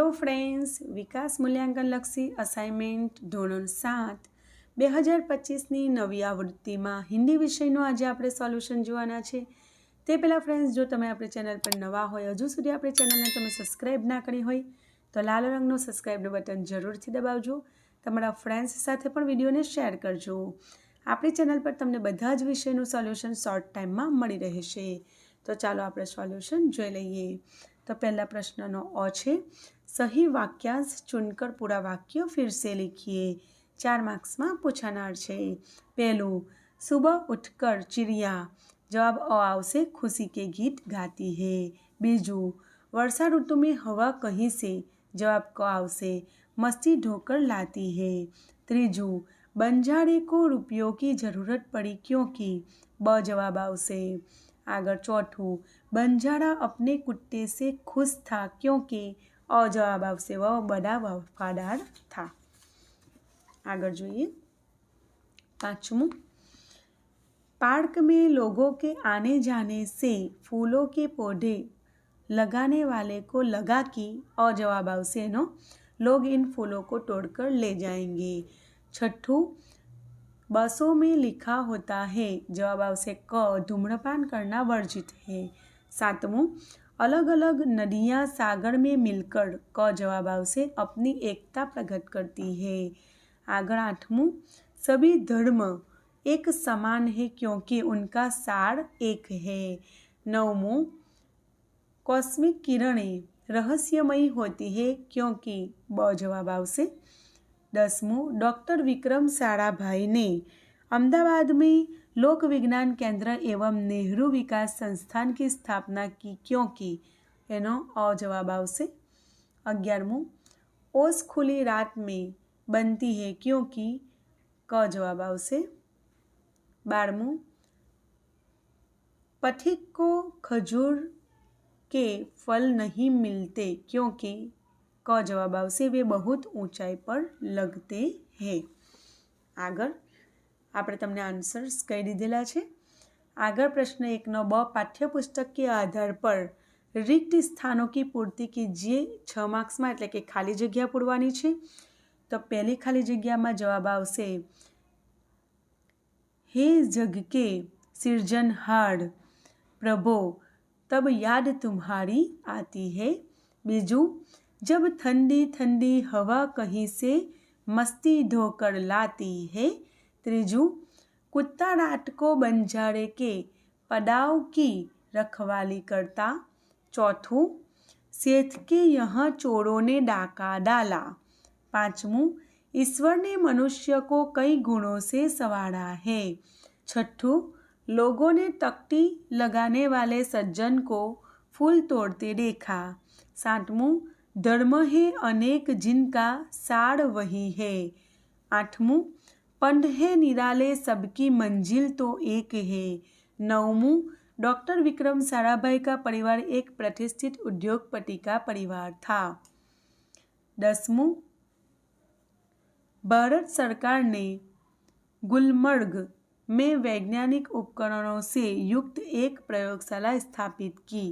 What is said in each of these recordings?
Hello friends, વિકાસ મૂલ્યાંકન લક્ષી assignment ધોરણ 7 2025ની નવી આવૃત્તિમાં હિન્દી વિષયનું આજે આપણે સોલ્યુશન જોવાના છે. તે પહેલાં ફ્રેન્ડ્સ, જો તમે આપણી ચેનલ પર નવા હોય, હજુ સુધી આપણી ચેનલને તમે સબસ્ક્રાઈબ ના કરી હોય તો લાલ રંગનું સબસ્ક્રાઈબનું બટન જરૂરથી દબાવજો. તમારા ફ્રેન્ડ્સ સાથે પણ વિડીયોને શેર કરજો. આપણી ચેનલ પર તમને બધા જ વિષયનું સોલ્યુશન શોર્ટ ટાઈમમાં મળી રહેશે. તો ચાલો આપણે સોલ્યુશન જોઈ લઈએ. तो पहला प्रश्न अ है, सही वाक्यांश चुनकर पूरा वाक्य फिर से लिखिए. 4 मार्क्स में पूछानार है. पहलू, सुबह उठकर चिड़िया, जवाब अ आवशे, खुशी के गीत गाती है. बीजू, वर्षा ऋतु में हवा कहीं से, जवाब क आवशे, मस्ती ढोकर लाती है. तीजू, बंजारे को रुपयों की ज़रूरत पड़ी क्योंकि, ब जवाब आवशे. आगर चौथू, बंजारा अपने कुत्ते से खुश था क्योंकि, अ जवाब आवशे, वह बड़ा वफादार था. आगर जोइए. पांचमू, पार्क में लोगों के आने जाने से फूलों के पौधे लगाने वाले को लगा कि, अ जवाब आवशे नो, लोग इन फूलों को तोड़कर ले जाएंगे. छठू, बसों में लिखा होता है, जवाब आवशे क, धूम्रपान करना वर्जित है. सातमूँ, अलग अलग नदियाँ सागर में मिलकर, क जवाब आवशे, अपनी एकता प्रकट करती है. आगर आठमूँ, सभी धर्म एक समान है क्योंकि उनका सार एक है. नवमूँ, कॉस्मिक किरणें रहस्यमयी होती है क्योंकि, ब जवाब आवशे. 10मू, डॉक्टर विक्रम साराभाई ने अहमदाबाद में लोक विज्ञान केंद्र एवं नेहरू विकास संस्थान की स्थापना की क्योंकि, एनो अ जवाब आवशे. 11मू, ओस खुली रात में बनती है क्योंकि, क जवाब आवशे. 12मू, पथिक को खजूर के फल नहीं मिलते क्योंकि, क जवाब आवशे, वे बहुत ऊंचाई पर लगते हैं. आगर આપણે તમને આન્સર્સ કહી દીધેલા છે. આગળ પ્રશ્न 1 બ, પાઠ્યપુસ્તક के आधार पर रिक्त स्थानों की पूर्ति कीजिए. 6 मार्क्सમાં એટલે કે ખાલી જગ્યા પૂરવાની છે. તો પહેલી ખાલી જગ્યામાં જવાબ આવશે, हे जग के सिरजनहार प्रभो तब याद तुम्हारी आती है. बीजू, जब ठंडी ठंडी हवा कहीं से मस्ती ढोकर लाती है. तीजू, कुत्ता रात को बंजारे के पड़ाव की रखवाली करता. चौथू, सेठ के यहाँ चोरों ने डाका डाला. पांचमू, ईश्वर ने मनुष्य को कई गुणों से संवारा है. छठू, लोगों ने तख्ती लगाने वाले सज्जन को फूल तोड़ते देखा. सातमू, धर्म है अनेक जिनका सार वही है. आठमू, पंड है निराले सबकी मंजिल तो एक है. नवमू, डॉक्टर विक्रम साराभाई का परिवार एक प्रतिष्ठित उद्योगपति का परिवार था. 10मू, भारत सरकार ने गुलमर्ग में वैज्ञानिक उपकरणों से युक्त एक प्रयोगशाला स्थापित की.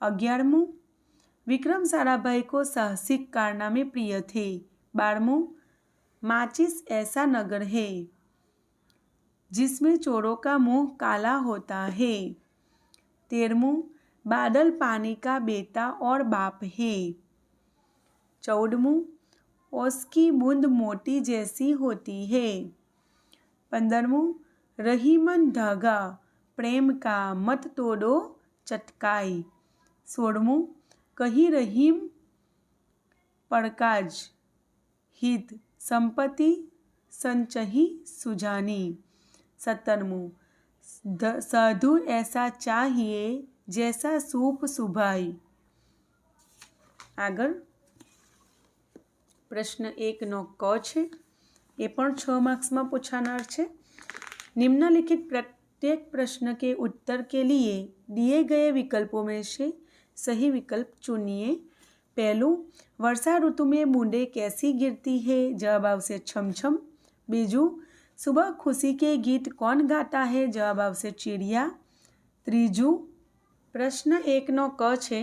11मू, विक्रम साराभाई को साहसिक कारनामे प्रिय थे. 12मू, माचिस ऐसा नगर है जिसमें चोरों का मुंह काला होता है. 13मू, बादल पानी का बेटा और बाप है. 14मू, ओस की बूंद मोती जैसी होती है. 15मू, रहीमन धागा प्रेम का मत तोड़ो चटकाई. 16मू, कही रहीम पड़काज हित संपत्ति संचही सुजानी. 17मू, साधु ऐसा चाहिए जैसा सूप सुभाई. आगर प्रश्न 1 क है, ये पण 6 मार्क्स में पूछानार है. निम्नलिखित प्रत्येक प्रश्न के उत्तर के लिए दिए गए विकल्पों में से सही विकल्प चुनिए. पहलू, वर्षा ऋतु में बूंदें कैसी गिरती है, जवाब आवशे छम छम. बीजू, सुबह खुशी के गीत कौन गाता है, जवाब आवशे चिड़िया. तीजू, प्रश्न 1 क है,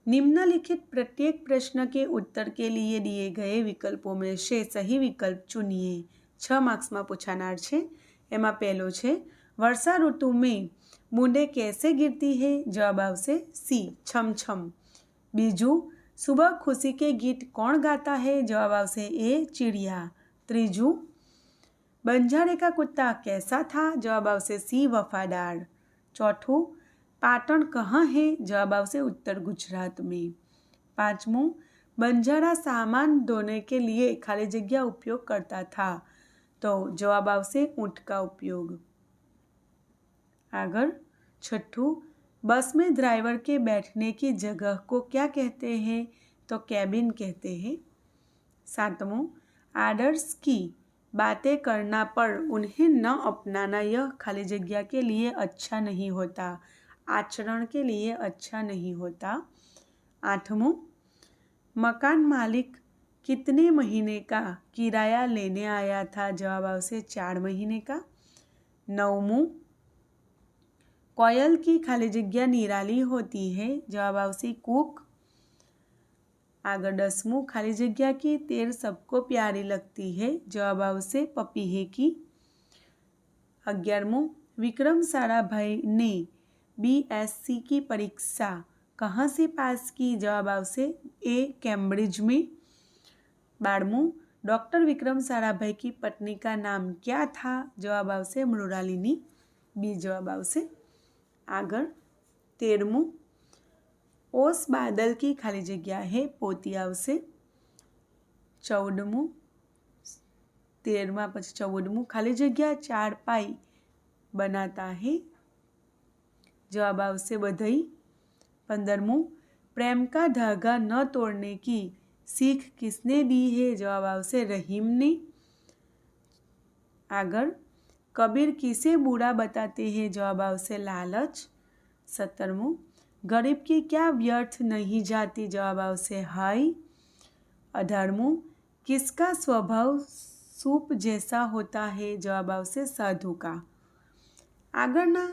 निम्नलिखित प्रत्येक प्रश्न के उत्तर के लिए दिए गए विकल्पों में से सही विकल्प चुनिए। 6 मार्क्स में पूछानार छे। एमां पहलो छे वर्षा ऋतु में बूंदे कैसे गिरती है? जवाब आवशे सी छम छम। बीजू सुबह खुशी के गीत कौन गाता है? जवाब आवशे ए चिड़िया। त्रीजू बंजारे का कुत्ता कैसा था? जवाब आवशे सी वफादार। चौथू पाटण कहाँ है? जवाब आवशे उत्तर गुजरात में। पांचमू बंजारा सामान ढोने के लिए खाली जगह उपयोग करता था, तो जवाब आवशे ऊंट का उपयोग। आगर छठू बस में ड्राइवर के बैठने की जगह को क्या कहते हैं? तो कैबिन कहते हैं। सातमू आदर्श की बातें करना पर उन्हें न अपनाना यह खाली जगह के लिए अच्छा नहीं होता, आचरण के लिए अच्छा नहीं होता। आठमू मकान मालिक कितने महीने का किराया लेने आया था? जवाब आवशे 4 महीने का। नवमू कोयल की खाली जगह निराली होती है? जवाब आवशे कूक। आगे 10मू खाली जगह की तेल सबको प्यारी लगती है? जवाब आवशे पपीहे की। 11मू विक्रम साराभाई ने BSc की परीक्षा कहाँ से पास की? जवाब आवशे ए कैम्ब्रिज में। 12मू डॉक्टर विक्रम साराभाई की पत्नी का नाम क्या था? जवाब आवशे मृणालिनी। बी जवाब आवशे। आगर 13मू ओस बादल की खाली जगह है? पोती आवशे। 14मू 13मा पछी 14मू खाली जगह चारपाई बनाता है? जवाब आवशे बधई। 15मू प्रेम का धागा न तोड़ने की सीख किसने दी है? जवाब आवशे रहीम ने। आगर कबीर किसे बुरा बताते हैं? जवाब आवशे लालच। 17मू गरीब की क्या व्यर्थ नहीं जाती? जवाब आवशे हाय। 18मू किसका स्वभाव सूप जैसा होता है? जवाब आवशे साधु का। आगळना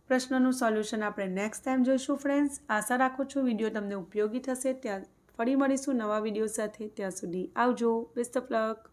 प्रश्नों सोल्यूशन आपणे नेक्स्ट टाइम जोईशुं फ्रेंड्स। आशा राखुं छुं विडियो तमने उपयोगी थशे। त्यां फरी मळीशुं नवा विडियो साथे। त्यां सुधी आवजो। Best of luck.